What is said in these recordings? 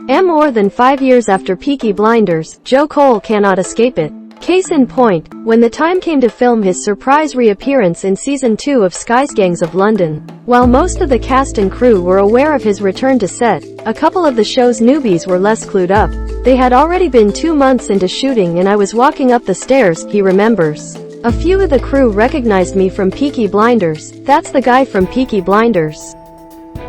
More than 5 years after Peaky Blinders, Joe Cole cannot escape it. Case in point, when the time came to film his surprise reappearance in Season 2 of Sky's Gangs of London. While most of the cast and crew were aware of his return to set, a couple of the show's newbies were less clued up. They had already been 2 months into shooting and I was walking up the stairs, he remembers. A few of the crew recognized me from Peaky Blinders, that's the guy from Peaky Blinders,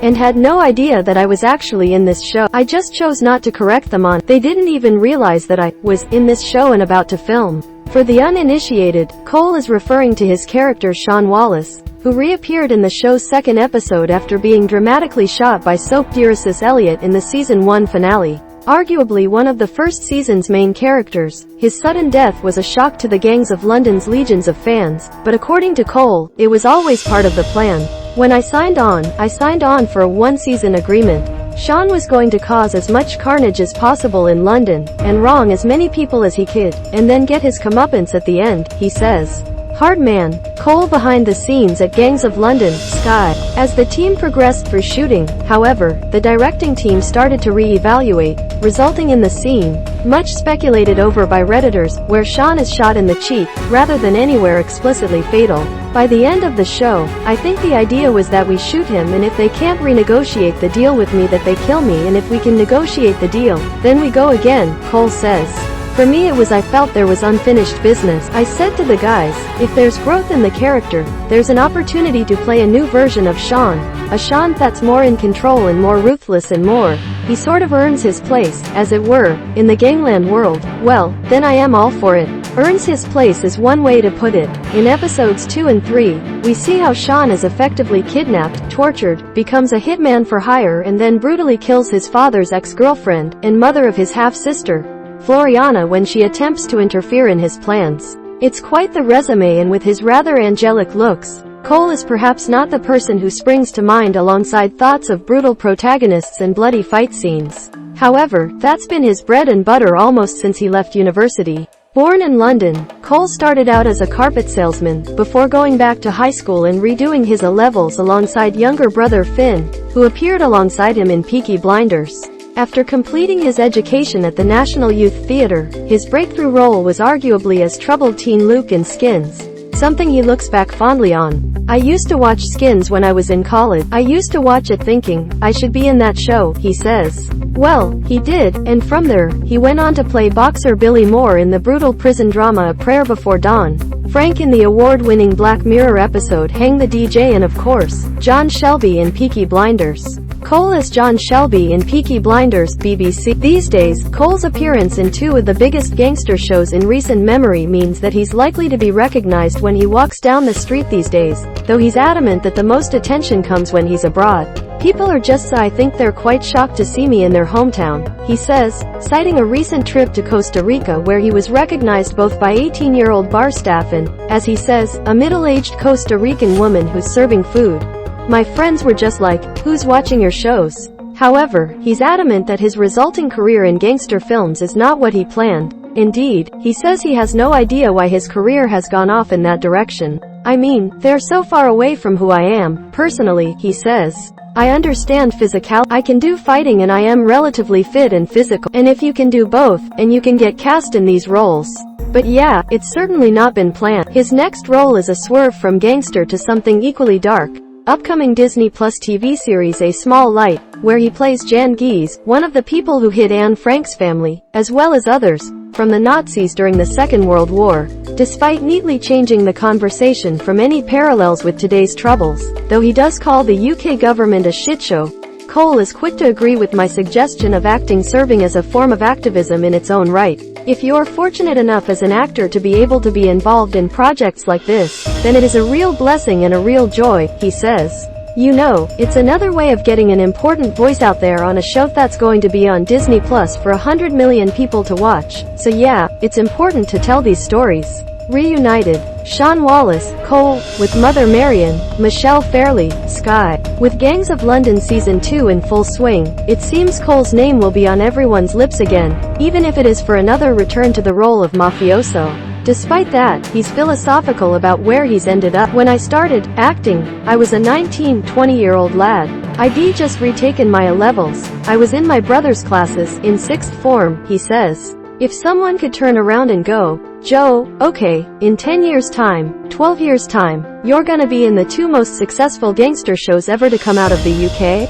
and had no idea that I was actually in this show. I just chose not to correct them on. They didn't even realize that I was in this show and about to film. For the uninitiated, Cole is referring to his character Sean Wallace, who reappeared in the show's second episode after being dramatically shot by soap Dìrísù Elliot in the Season 1 finale. Arguably one of the first season's main characters, his sudden death was a shock to the Gangs of London's legions of fans, but according to Cole, it was always part of the plan. When I signed on for a one-season agreement. Sean was going to cause as much carnage as possible in London, and wrong as many people as he could, and then get his comeuppance at the end, he says. Hard man. Cole behind the scenes at Gangs of London, Sky. As the team progressed through shooting, however, the directing team started to re-evaluate, resulting in the scene, much speculated over by Redditors, where Sean is shot in the cheek, rather than anywhere explicitly fatal. By the end of the show, I think the idea was that we shoot him and if they can't renegotiate the deal with me that they kill me and if we can negotiate the deal, then we go again, Cole says. For me it was I felt there was unfinished business. I said to the guys, if there's growth in the character, there's an opportunity to play a new version of Sean. A Sean that's more in control and more ruthless and more. He sort of earns his place, as it were, in the gangland world. Well, then I am all for it. Earns his place is one way to put it. In episodes 2 and 3, we see how Sean is effectively kidnapped, tortured, becomes a hitman-for-hire and then brutally kills his father's ex-girlfriend, and mother of his half-sister, Floriana, when she attempts to interfere in his plans. It's quite the resume, and with his rather angelic looks, Cole is perhaps not the person who springs to mind alongside thoughts of brutal protagonists and bloody fight scenes. However, that's been his bread and butter almost since he left university. Born in London, Cole started out as a carpet salesman, before going back to high school and redoing his A-levels alongside younger brother Finn, who appeared alongside him in Peaky Blinders. After completing his education at the National Youth Theatre, his breakthrough role was arguably as troubled teen Luke in Skins, something he looks back fondly on. I used to watch Skins when I was in college. I used to watch it thinking, I should be in that show, he says. Well, he did, and from there, he went on to play boxer Billy Moore in the brutal prison drama A Prayer Before Dawn, Frank in the award-winning Black Mirror episode Hang the DJ, and of course, John Shelby in Peaky Blinders. Cole as John Shelby in Peaky Blinders, BBC. These days, Cole's appearance in 2 of the biggest gangster shows in recent memory means that he's likely to be recognized when he walks down the street these days, though he's adamant that the most attention comes when he's abroad. People are just I think they're quite shocked to see me in their hometown, he says, citing a recent trip to Costa Rica where he was recognized both by 18-year-old bar staff and, as he says, a middle-aged Costa Rican woman who's serving food. My friends were just like, who's watching your shows? However, he's adamant that his resulting career in gangster films is not what he planned. Indeed, he says he has no idea why his career has gone off in that direction. I mean, they're so far away from who I am, personally, he says. I understand physicality. I can do fighting and I am relatively fit and physical. And if you can do both, and you can get cast in these roles. But yeah, it's certainly not been planned. His next role is a swerve from gangster to something equally dark. Upcoming Disney Plus TV series A Small Light, where he plays Jan Gies, one of the people who hid Anne Frank's family, as well as others, from the Nazis during the Second World War. Despite neatly changing the conversation from any parallels with today's troubles, though he does call the UK government a shitshow, Cole is quick to agree with my suggestion of acting serving as a form of activism in its own right. If you're fortunate enough as an actor to be able to be involved in projects like this, then it is a real blessing and a real joy, he says. You know, it's another way of getting an important voice out there on a show that's going to be on Disney Plus for 100 million people to watch. So yeah, it's important to tell these stories. Reunited. Sean Wallace, Cole, with Mother Marion, Michelle Fairley, Sky. With Gangs of London Season 2 in full swing, it seems Cole's name will be on everyone's lips again, even if it is for another return to the role of mafioso. Despite that, he's philosophical about where he's ended up. When I started acting, I was a 19-20-year-old lad. I'd just retaken my A-levels. I was in my brother's classes, in 6th form, he says. If someone could turn around and go, Joe, okay, in 10 years time, 12 years time, you're gonna be in the 2 most successful gangster shows ever to come out of the UK?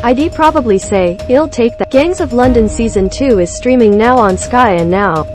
I'd probably say, he'll take that. Gangs of London Season 2 is streaming now on Sky and Now.